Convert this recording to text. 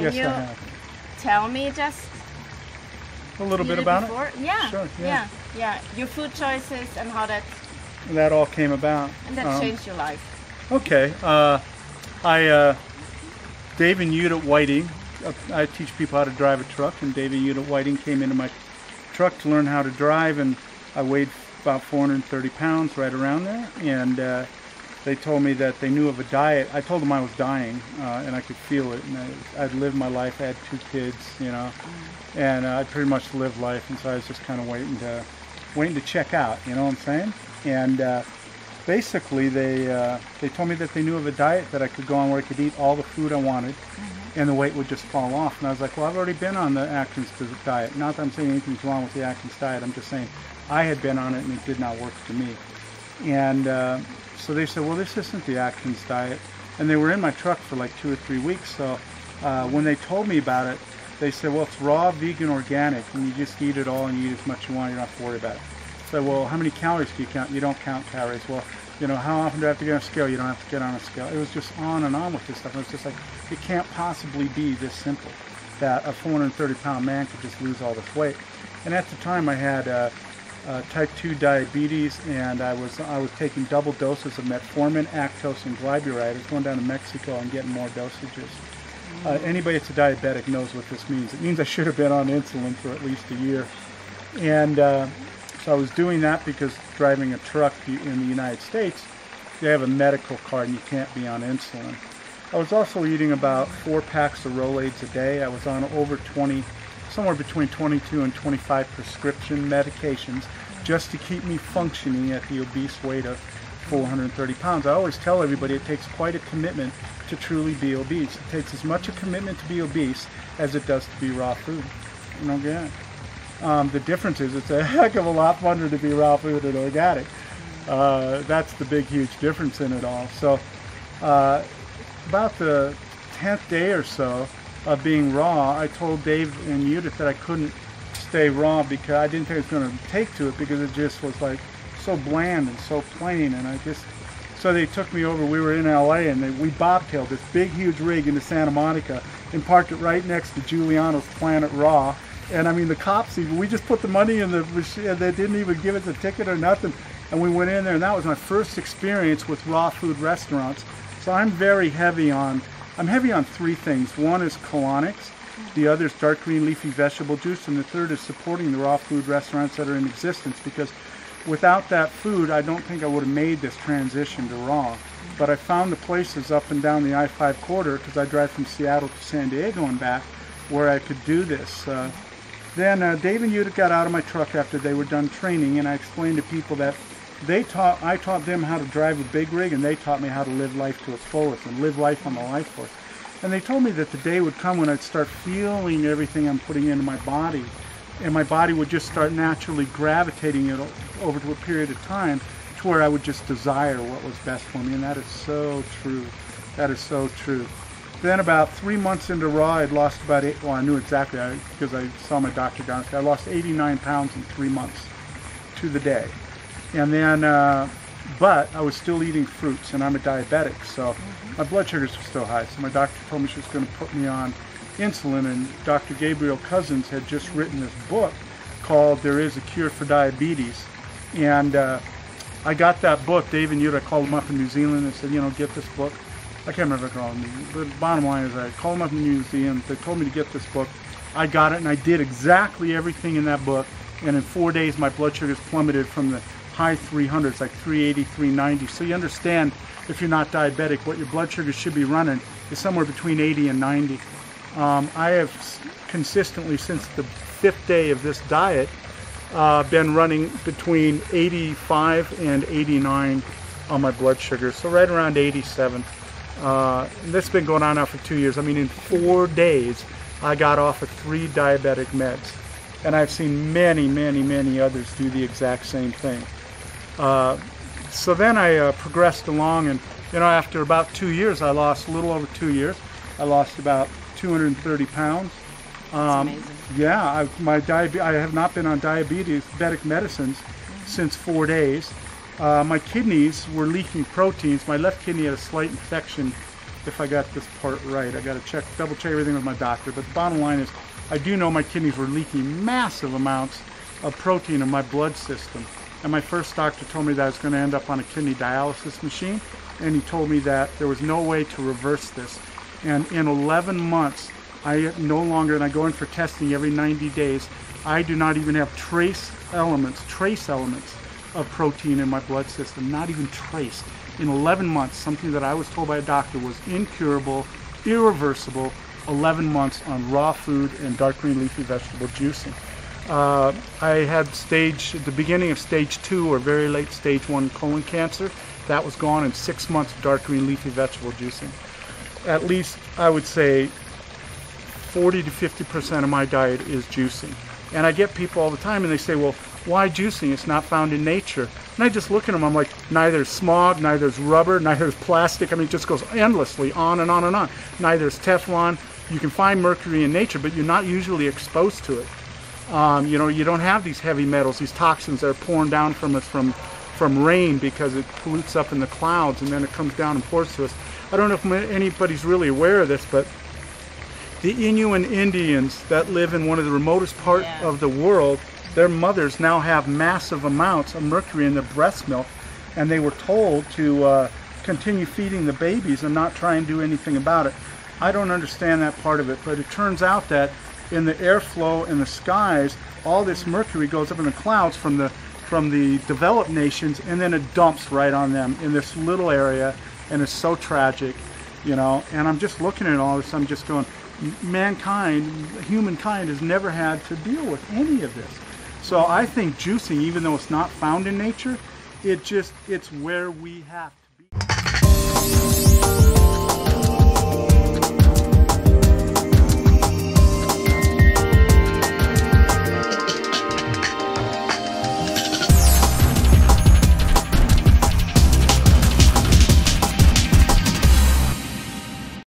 Yes, you I have. tell me just A little bit about before? it? Yeah. Sure, yeah. Yeah. Your food choices and how That all came about. that changed your life. Okay. Dave and Judith Whiting, I teach people how to drive a truck, and Dave and Judith Whiting came into my truck to learn how to drive, and I weighed about 430 pounds, right around there, and they told me that they knew of a diet. I told them I was dying, and I could feel it, and I'd lived my life. I had 2 kids, you know, and I pretty much lived life, and so I was just kind of waiting to check out, you know what I'm saying? And basically they told me that they knew of a diet that I could go on where I could eat all the food I wanted, and the weight would just fall off. And I was like, well, I've already been on the Atkins diet. Not that I'm saying anything's wrong with the Atkins diet. I'm just saying I had been on it and it did not work for me. And so they said, well, this isn't the Atkins diet. And they were in my truck for like 2 or 3 weeks. So when they told me about it, they said, well, it's raw, vegan, organic, and you just eat it all and you eat as much as you want. You don't have to worry about it. So, well, how many calories do you count? You don't count calories. Well, you know, how often do I have to get on a scale? You don't have to get on a scale. It was just on and on with this stuff. And it's just like, it can't possibly be this simple that a 430-pound man could just lose all this weight. And at the time, I had type 2 diabetes, and I was taking double doses of metformin, Actos, and glyburide. I was going down to Mexico and getting more dosages. Anybody that's a diabetic knows what this means. It means I should have been on insulin for at least a year. And so I was doing that because driving a truck in the United States, they have a medical card and you can't be on insulin. I was also eating about 4 packs of Rolaids a day. I was on over 20, somewhere between 22 and 25 prescription medications just to keep me functioning at the obese weight of 430 pounds. I always tell everybody it takes quite a commitment to truly be obese. It takes as much a commitment to be obese as it does to be raw food. You know, again. The difference is it's a heck of a lot funner to be raw food and organic. That's the big, huge difference in it all. So about the 10th day or so of being raw, I told Dave and Judith that I couldn't stay raw because I didn't think it was going to take to it because it just was like so bland and so plain. And so they took me over. We were in LA and we bobtailed this big, huge rig into Santa Monica and parked it right next to Giuliano's Planet Raw. And I mean, the cops even, we just put the money in the machine, they didn't even give us a ticket or nothing. And we went in there, and that was my first experience with raw food restaurants. So I'm heavy on 3 things. One is colonics, the other is dark green leafy vegetable juice, and the third is supporting the raw food restaurants that are in existence, because without that food, I don't think I would have made this transition to raw. But I found the places up and down the I-5 corridor, because I drive from Seattle to San Diego and back, where I could do this. Then Dave and Judith got out of my truck after they were done training, and I explained to people that I taught them how to drive a big rig, and they taught me how to live life to its fullest and live life on the life force. And they told me that the day would come when I'd start feeling everything I'm putting into my body, and my body would just start naturally gravitating it over to a period of time to where I would just desire what was best for me. And that is so true. That is so true. Then about 3 months into raw, I'd lost about I knew exactly because I saw my doctor down. I lost 89 pounds in 3 months to the day. And then, but I was still eating fruits, and I'm a diabetic, so my blood sugars were still high. So my doctor told me she was going to put me on insulin, and Dr. Gabriel Cousins had just written this book called There Is a Cure for Diabetes. And I got that book. Dave and Judith, I called them up in New Zealand and said, you know, get this book. I can't remember if I called them. The bottom line is I called them up in the museum. They told me to get this book. I got it, and I did exactly everything in that book. And in 4 days, my blood sugars plummeted from the high 300s, like 380, 390. So you understand, if you're not diabetic, what your blood sugar should be running is somewhere between 80 and 90. I have consistently, since the 5th day of this diet, been running between 85 and 89 on my blood sugar. So right around 87. This has been going on now for 2 years. I mean, in 4 days, I got off of 3 diabetic meds. And I've seen many, many, many others do the exact same thing. So then I progressed along, and you know, after about 2 years, I lost a little over 2 years. I lost about 230 pounds. That's amazing. Yeah, I have not been on diabetic medicines since 4 days. My kidneys were leaking proteins. My left kidney had a slight infection if I got this part right. I got to double check everything with my doctor. But the bottom line is, I do know my kidneys were leaking massive amounts of protein in my blood system. And my first doctor told me that I was going to end up on a kidney dialysis machine. And he told me that there was no way to reverse this. And in 11 months, I no longer, and I go in for testing every 90 days, I do not even have trace elements of protein in my blood system, not even trace. In 11 months, something that I was told by a doctor was incurable, irreversible, 11 months on raw food and dark green leafy vegetable juicing. I had the beginning of stage 2 or very late stage 1 colon cancer. That was gone in 6 months of dark green leafy vegetable juicing. At least, I would say, 40 to 50% of my diet is juicing. And I get people all the time and they say, well, why juicing? It's not found in nature. And I just look at them, I'm like, neither is smog, neither is rubber, neither is plastic. I mean, it just goes endlessly on and on and on. Neither is Teflon. You can find mercury in nature, but you're not usually exposed to it. You know, you don't have these heavy metals, these toxins that are pouring down from us from rain because it pollutes up in the clouds and then it comes down and pours to us. I don't know if anybody's really aware of this, but the Inuit Indians that live in one of the remotest part of the world, their mothers now have massive amounts of mercury in their breast milk, and they were told to continue feeding the babies and not try and do anything about it. I don't understand that part of it, but it turns out that in the airflow in the skies, all this mercury goes up in the clouds from the developed nations, and then it dumps right on them in this little area, and it's so tragic, you know. And I'm just looking at all this, I'm just going, humankind has never had to deal with any of this. So I think juicing, even though it's not found in nature, it's where we have to be.